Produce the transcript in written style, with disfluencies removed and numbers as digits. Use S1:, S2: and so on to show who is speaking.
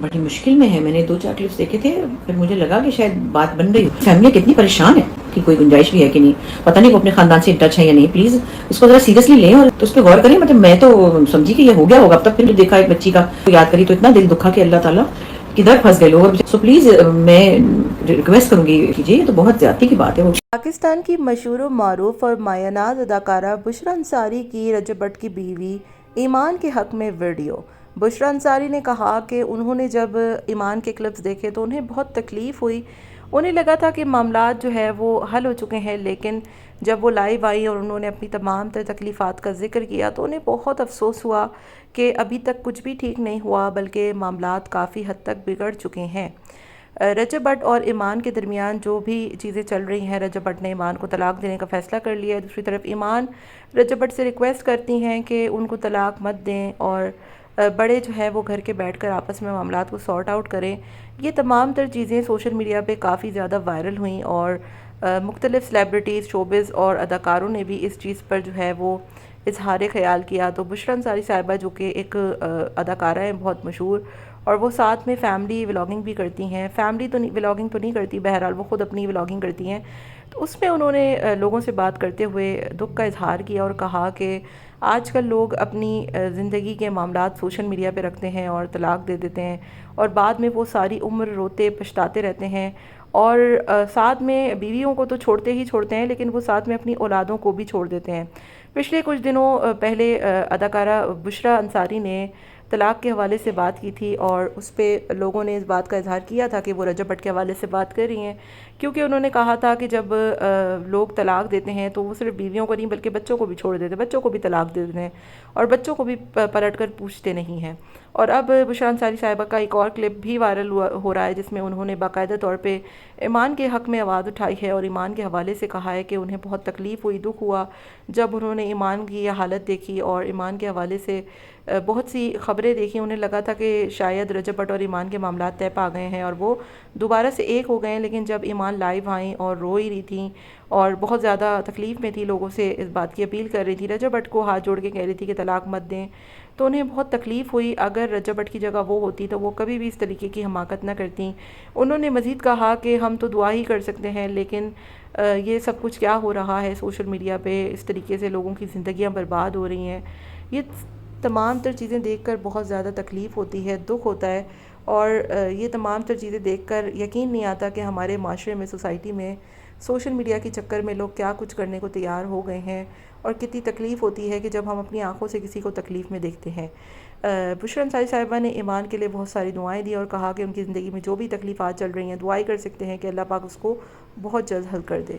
S1: بڑی مشکل میں ہے. میں نے 2-4 کلپس دیکھے تھے, پھر مجھے لگا کہ شاید بات بن رہی ہو. فیملی کتنی پریشان ہے کہ کوئی گنجائش بھی ہے کہ نہیں, پتہ نہیں وہ اپنے خاندان سے ٹچ ہے یا نہیں. پلیز اس کو ذرا سیریسلی لیں اور اس پہ غور کریں. مطلب میں تو سمجھی کہ یہ ہو گیا ہوگا, اب تک پھر دیکھا ایک بچی کا یاد کری تو اتنا دل دکھا کہ اللہ تعالیٰ کدھر پھنس گئے لوگ. سو پلیز میں ریکویسٹ کروں گی کیجیے, یہ تو بہت زیادتی کی بات ہے. وہ
S2: پاکستان کی مشہور و معروف اور مایہ ناز اداکارہ بشریٰ انصاری کی رجب بٹ کی بیوی ایمان کے حق میں ویڈیو. بشریٰ انصاری نے کہا کہ انہوں نے جب ایمان کے کلپس دیکھے تو انہیں بہت تکلیف ہوئی. انہیں لگا تھا کہ معاملات جو ہے وہ حل ہو چکے ہیں, لیکن جب وہ لائیو آئی اور انہوں نے اپنی تمام تر تکلیفات کا ذکر کیا تو انہیں بہت افسوس ہوا کہ ابھی تک کچھ بھی ٹھیک نہیں ہوا, بلکہ معاملات کافی حد تک بگڑ چکے ہیں. رجب بٹ اور ایمان کے درمیان جو بھی چیزیں چل رہی ہیں, رجب بٹ نے ایمان کو طلاق دینے کا فیصلہ کر لیا ہے. دوسری طرف ایمان رجب بٹ سے ریکویسٹ کرتی ہیں کہ ان کو طلاق مت دیں اور بڑے جو ہے وہ گھر کے بیٹھ کر آپس میں معاملات کو سارٹ آؤٹ کریں. یہ تمام تر چیزیں سوشل میڈیا پہ کافی زیادہ وائرل ہوئیں اور مختلف سیلیبریٹیز, شوبز اور اداکاروں نے بھی اس چیز پر جو ہے وہ اظہار خیال کیا. تو بشریٰ انصاری صاحبہ جو کہ ایک اداکارہ ہیں بہت مشہور, اور وہ ساتھ میں فیملی ولاگنگ بھی کرتی ہیں. فیملی تو ولاگنگ تو نہیں کرتی, بہرحال وہ خود اپنی ولاگنگ کرتی ہیں. تو اس میں انہوں نے لوگوں سے بات کرتے ہوئے دکھ کا اظہار کیا اور کہا کہ آج کل لوگ اپنی زندگی کے معاملات سوشل میڈیا پہ رکھتے ہیں اور طلاق دے دیتے ہیں, اور بعد میں وہ ساری عمر روتے پچھتاتے رہتے ہیں, اور ساتھ میں بیویوں کو تو چھوڑتے ہی چھوڑتے ہیں لیکن وہ ساتھ میں اپنی اولادوں کو بھی چھوڑ دیتے ہیں. پچھلے کچھ دنوں پہلے اداکارہ بشریٰ انصاری نے طلاق کے حوالے سے بات کی تھی, اور اس پہ لوگوں نے اس بات کا اظہار کیا تھا کہ وہ رجب بٹ کے حوالے سے بات کر رہی ہیں, کیونکہ انہوں نے کہا تھا کہ جب لوگ طلاق دیتے ہیں تو وہ صرف بیویوں کو نہیں بلکہ بچوں کو بھی چھوڑ دیتے ہیں, بچوں کو بھی طلاق دے دیتے ہیں اور بچوں کو بھی پلٹ کر پوچھتے نہیں ہیں. اور اب بشریٰ انصاری صاحبہ کا ایک اور کلپ بھی وائرل ہو رہا ہے جس میں انہوں نے باقاعدہ طور پہ ایمان کے حق میں آواز اٹھائی ہے اور ایمان کے حوالے سے کہا ہے کہ انہیں بہت تکلیف ہوئی, دکھ ہوا جب انہوں نے ایمان کی یہ حالت دیکھی اور ایمان کے حوالے سے بہت سی خبریں دیکھی. انہیں لگا تھا کہ شاید رجب بٹ اور ایمان کے معاملات طے پا گئے ہیں اور وہ دوبارہ سے ایک ہو گئے ہیں, لیکن جب ایمان لائیو آئیں اور رو ہی رہی تھیں اور بہت زیادہ تکلیف میں تھی, لوگوں سے اس بات کی اپیل کر رہی تھی, رجب بٹ کو ہاتھ جوڑ کے کہہ رہی تھی کہ طلاق مت دیں, تو انہیں بہت تکلیف ہوئی. اگر رجب بٹ کی جگہ وہ ہوتی تو وہ کبھی بھی اس طریقے کی حماقت نہ کرتیں. انہوں نے مزید کہا کہ ہم تو دعا ہی کر سکتے ہیں, لیکن یہ سب کچھ کیا ہو رہا ہے سوشل میڈیا پہ, اس طریقے سے لوگوں کی زندگیاں برباد ہو رہی ہیں. یہ تمام تر چیزیں دیکھ کر بہت زیادہ تکلیف ہوتی ہے, دکھ ہوتا ہے, اور یہ تمام تر چیزیں دیکھ کر یقین نہیں آتا کہ ہمارے معاشرے میں, سوسائٹی میں سوشل میڈیا کے چکر میں لوگ کیا کچھ کرنے کو تیار ہو گئے ہیں, اور کتنی تکلیف ہوتی ہے کہ جب ہم اپنی آنکھوں سے کسی کو تکلیف میں دیکھتے ہیں. بشریٰ انصاری صاحبہ نے ایمان کے لیے بہت ساری دعائیں دی اور کہا کہ ان کی زندگی میں جو بھی تکلیفات چل رہی ہیں دعائیں کر سکتے ہیں کہ اللہ پاک اس کو بہت جلد حل کر دے.